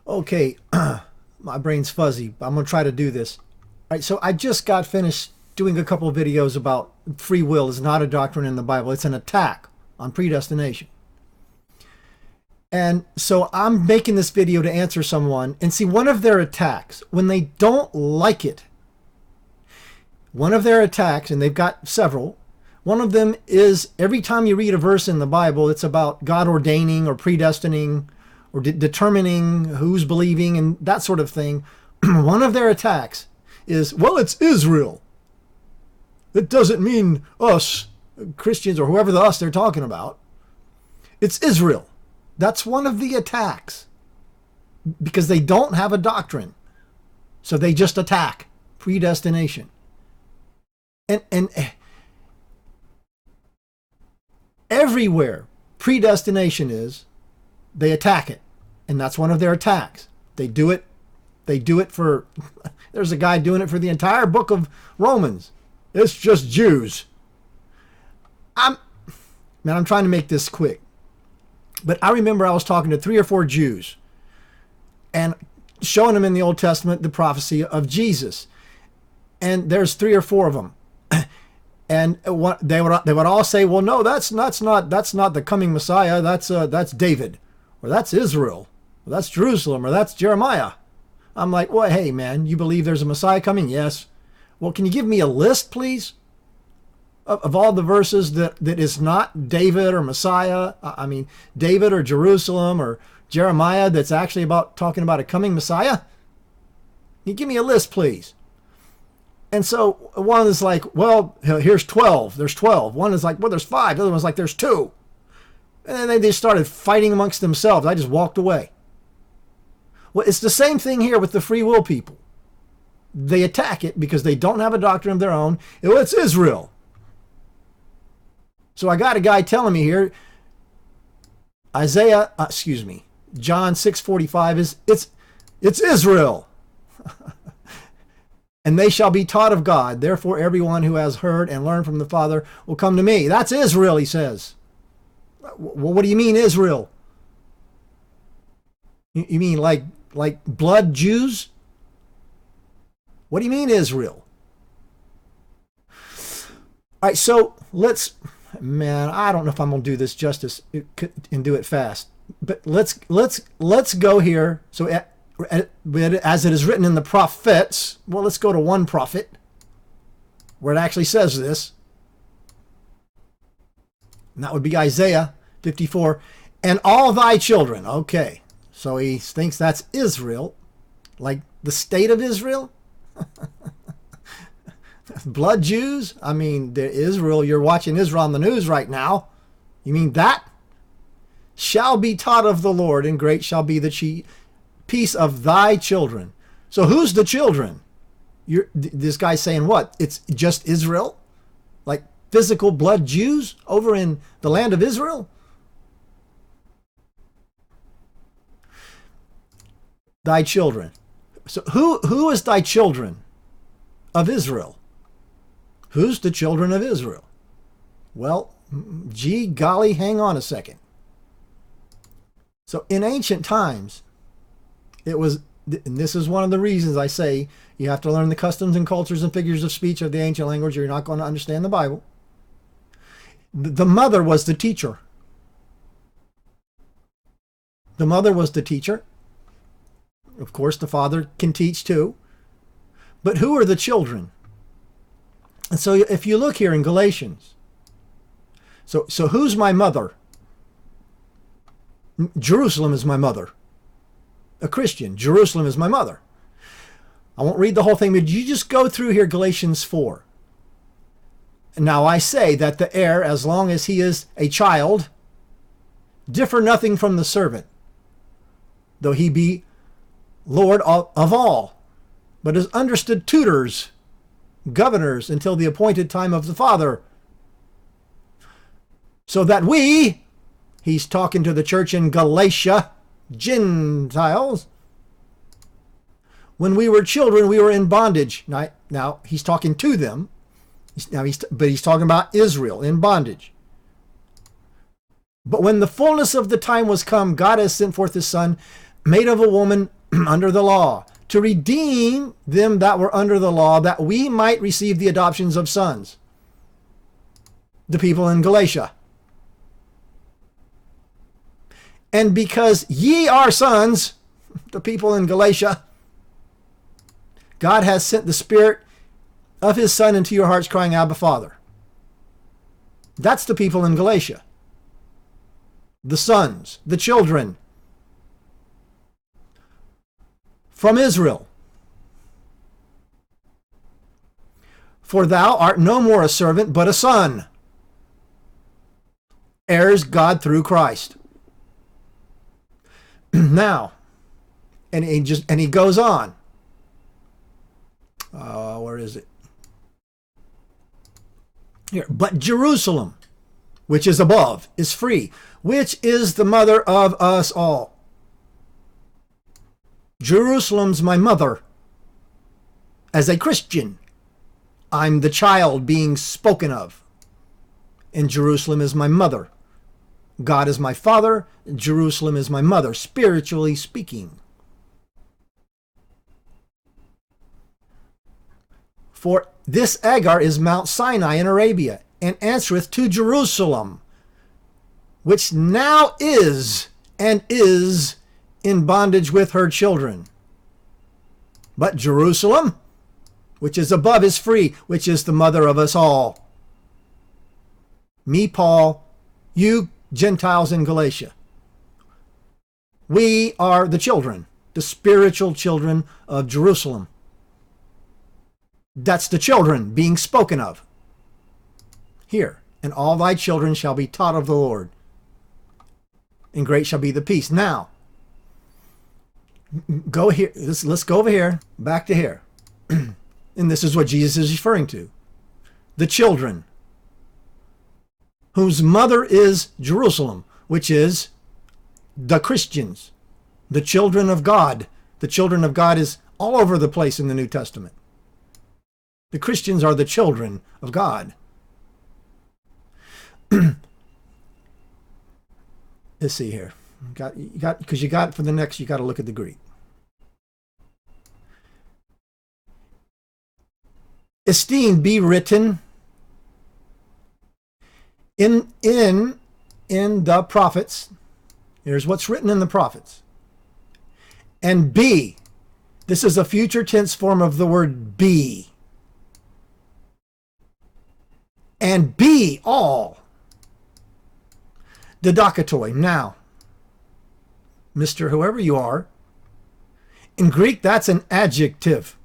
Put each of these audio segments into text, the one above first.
Okay, my brain's fuzzy. I'm going to try to do this. All right, so I just got finished doing a couple of videos about free will is not a doctrine in the Bible. It's an attack on predestination. And so I'm making this video to answer someone and see one of their attacks when they don't like it. One of their attacks, and they've got several, one of them is every time you read a verse in the Bible, it's about God ordaining or predestining or determining who's believing and that sort of thing. One of their attacks is, well, it's Israel. It doesn't mean us, Christians, or whoever the us they're talking about. It's Israel. That's one of the attacks. Because they don't have a doctrine. So they just attack predestination. And everywhere predestination is, they attack it. And that's one of their attacks. They do it for, there's a guy doing it for the entire book of Romans. It's just Jews. I'm trying to make this quick. But I remember I was talking to 3 or 4 Jews and showing them in the Old Testament the prophecy of Jesus. And there's 3 or 4 of them. And they would all say, well, no, that's not the coming Messiah. That's David, or that's Israel, or that's Jerusalem, or that's Jeremiah. I'm like, well, hey, man, you believe there's a Messiah coming? Yes. Well, can you give me a list, please, of all the verses that is not David or Messiah? I mean, David or Jerusalem or Jeremiah that's actually talking about a coming Messiah? Can you give me a list, please? And so one is like, well, here's 12. There's 12. One is like, well, there's 5. The other one's like, there's 2. And then they started fighting amongst themselves. I just walked away. Well, it's the same thing here with the free will people. They attack it because they don't have a doctrine of their own. Well, it's Israel. So I got a guy telling me here, John 6:45 is, it's Israel. And they shall be taught of God. Therefore, everyone who has heard and learned from the Father will come to me. That's Israel, he says. Well, what do you mean, Israel? You mean like blood Jews? What do you mean, Israel? All right, so I don't know if I'm going to do this justice and do it fast. But let's go here. So as it is written in the prophets, well, let's go to one prophet where it actually says this. And that would be Isaiah 54. And all thy children. Okay. So he thinks that's Israel, like the state of Israel. Blood Jews. I mean, Israel, you're watching Israel on the news right now. You mean that? Shall be taught of the Lord, and great shall be the peace of thy children. So who's the children? This guy's saying what? It's just Israel? Like physical blood Jews over in the land of Israel? Thy children. So who is thy children of Israel? Who's the children of Israel? Well, gee golly, hang on a second. So in ancient times, it was, and this is one of the reasons I say you have to learn the customs and cultures and figures of speech of the ancient language, or you're not going to understand the Bible. The mother was the teacher. The mother was the teacher. Of course, the father can teach too. But who are the children? And so if you look here in Galatians, so who's my mother? Jerusalem is my mother. A Christian. Jerusalem is my mother. I won't read the whole thing, but you just go through here, Galatians 4. Now I say that the heir, as long as he is a child, differ nothing from the servant, though he be Lord of all, but is understood tutors, governors, until the appointed time of the Father. So that he's talking to the church in Galatia, Gentiles, when we were children, we were in bondage. Now he's talking to them, but he's talking about Israel in bondage. But when the fullness of the time was come, God has sent forth his Son, made of a woman under the law, to redeem them that were under the law, that we might receive the adoptions of sons. The people in Galatia. And because ye are sons, the people in Galatia, God has sent the Spirit of his Son into your hearts, crying, Abba, Father. That's the people in Galatia. The sons, the children from Israel. For thou art no more a servant, but a son, heirs God through Christ. Now, and he goes on. Where is it? Here. But Jerusalem, which is above, is free, which is the mother of us all. Jerusalem's my mother. As a Christian, I'm the child being spoken of. And Jerusalem is my mother. God is my father. Jerusalem is my mother, spiritually speaking. For this Agar is Mount Sinai in Arabia, and answereth to Jerusalem, which now is and is in bondage with her children. But Jerusalem, which is above, is free, which is the mother of us all. Me, Paul, you Gentiles in Galatia. We are the children, the spiritual children of Jerusalem. That's the children being spoken of here. And all thy children shall be taught of the Lord, and great shall be the peace. Now, go here. Let's go over here, back to here. And this is what Jesus is referring to. The children, whose mother is Jerusalem, which is the Christians, the children of God. The children of God is all over the place in the New Testament. The Christians are the children of God. Let's see here. Because you got for the next, you got to look at the Greek. Esteem be written in the prophets. Here's what's written in the prophets. And be. This is a future tense form of the word be. And be all. Didakotoi. Now, Mr. Whoever you are, in Greek, that's an adjective.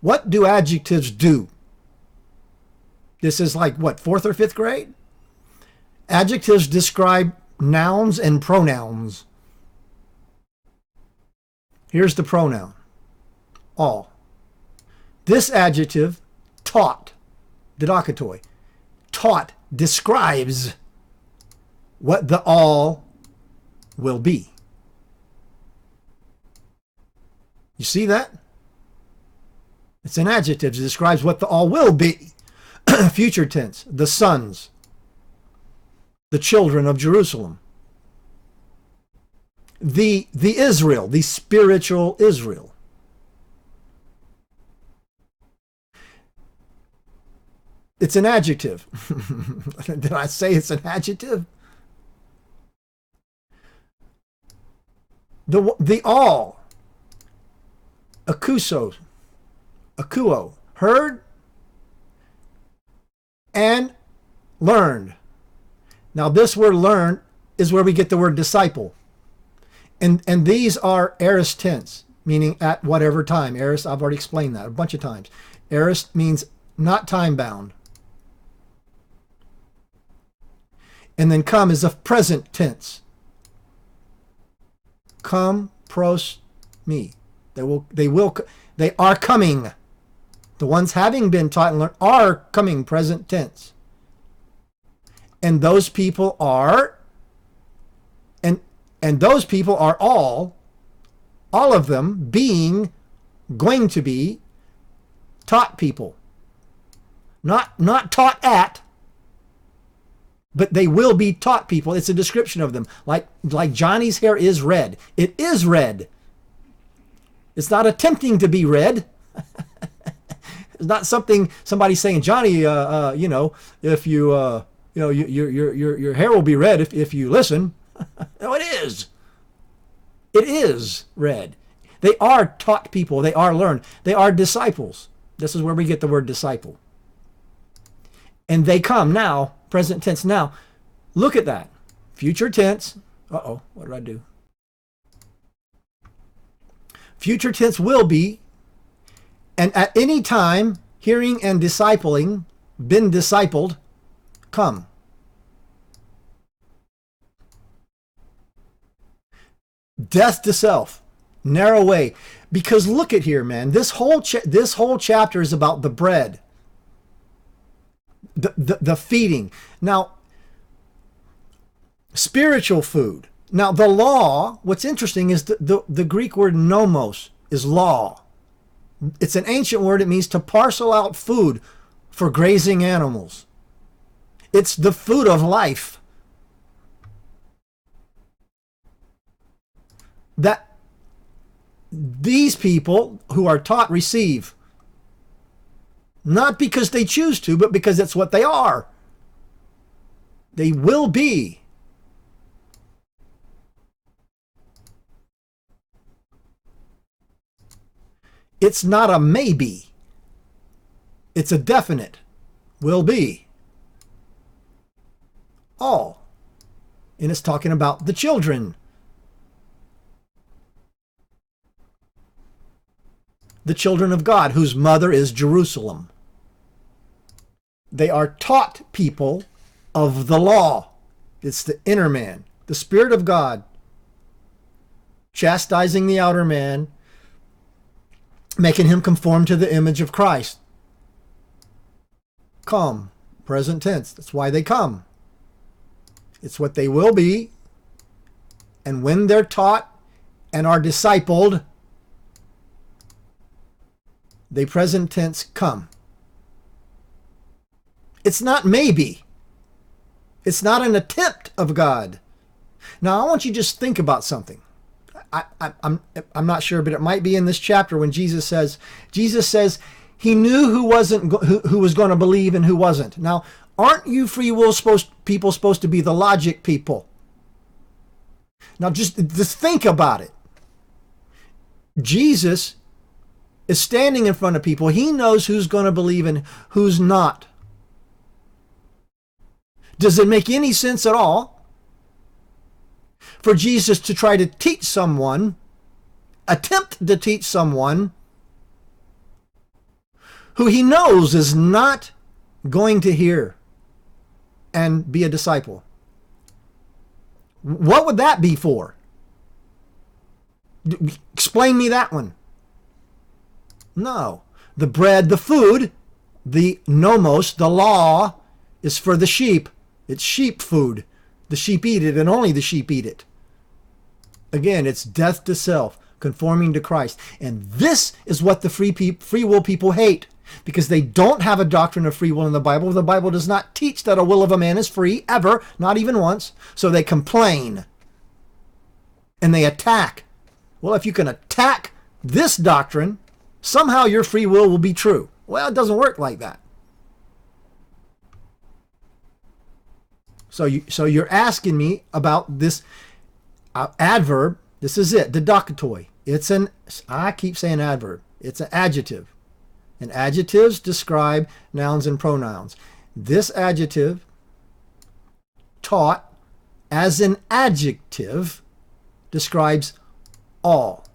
What do adjectives do? This is like, what, 4th or 5th grade? Adjectives describe nouns and pronouns. Here's the pronoun. All. This adjective, taught, didakotoi, taught, describes what the all will be. You see that? It's an adjective. It describes what the all will be. Future tense. The sons. The children of Jerusalem. The Israel. The spiritual Israel. It's an adjective. Did I say it's an adjective? The all. Akuo, heard and learned. Now this word learn is where we get the word disciple. And these are aorist tense, meaning at whatever time. Aorist, I've already explained that a bunch of times. Aorist means not time bound. And then come is a present tense. Come, pros, me. They are coming. The ones having been taught and learned are coming, present tense. And those people are, and those people are all of them going to be taught people. Not taught at, but they will be taught people. It's a description of them. Like Johnny's hair is red. It is red. It's not attempting to be red. It's not somebody saying, Johnny, if you, your hair will be red if you listen. No, it is. It is red. They are taught people. They are learned. They are disciples. This is where we get the word disciple. And they come now, present tense now. Look at that. Future tense. Uh-oh, what did I do? Future tense will be, and at any time, hearing and discipling, been discipled, come. Death to self, narrow way. Because look at here, man. This whole chapter is about the bread, the feeding. Now, spiritual food. Now, the law, what's interesting is the Greek word nomos is law. It's an ancient word. It means to parcel out food for grazing animals. It's the food of life. That these people who are taught receive. Not because they choose to, but because it's what they are. They will be. It's not a maybe. It's a definite. Will be. All. And it's talking about the children. The children of God, whose mother is Jerusalem. They are taught people of the law. It's the inner man, the Spirit of God, chastising the outer man, making him conform to the image of Christ. Come, present tense. That's why they come. It's what they will be. And when they're taught and are discipled, they present tense come. It's not maybe. It's not an attempt of God. Now, I want you to just think about something. I'm not sure, but it might be in this chapter when Jesus says he knew who was going to believe and who wasn't. Now, aren't you free will people supposed to be the logic people? Now, just think about it. Jesus is standing in front of people. He knows who's going to believe and who's not. Does it make any sense at all for Jesus to try to teach someone, attempt to teach someone who he knows is not going to hear and be a disciple? What would that be for? Explain me that one. No. The bread, the food, the nomos, the law, is for the sheep. It's sheep food. The sheep eat it, and only the sheep eat it. Again, it's death to self, conforming to Christ. And this is what the free will people hate, because they don't have a doctrine of free will in the Bible. The Bible does not teach that a will of a man is free, ever, not even once. So they complain, and they attack. Well, if you can attack this doctrine, somehow your free will be true. Well, it doesn't work like that. So you're asking me about this adverb. This is it, didakotoi. I keep saying adverb. It's an adjective. And adjectives describe nouns and pronouns. This adjective, taught, as an adjective, describes all.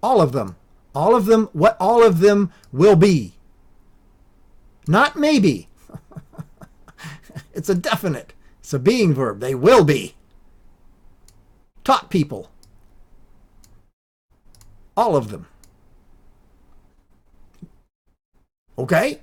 All of them. All of them, what all of them will be. Not maybe. It's a definite. It's a being verb. They will be. Taught people. All of them. Okay?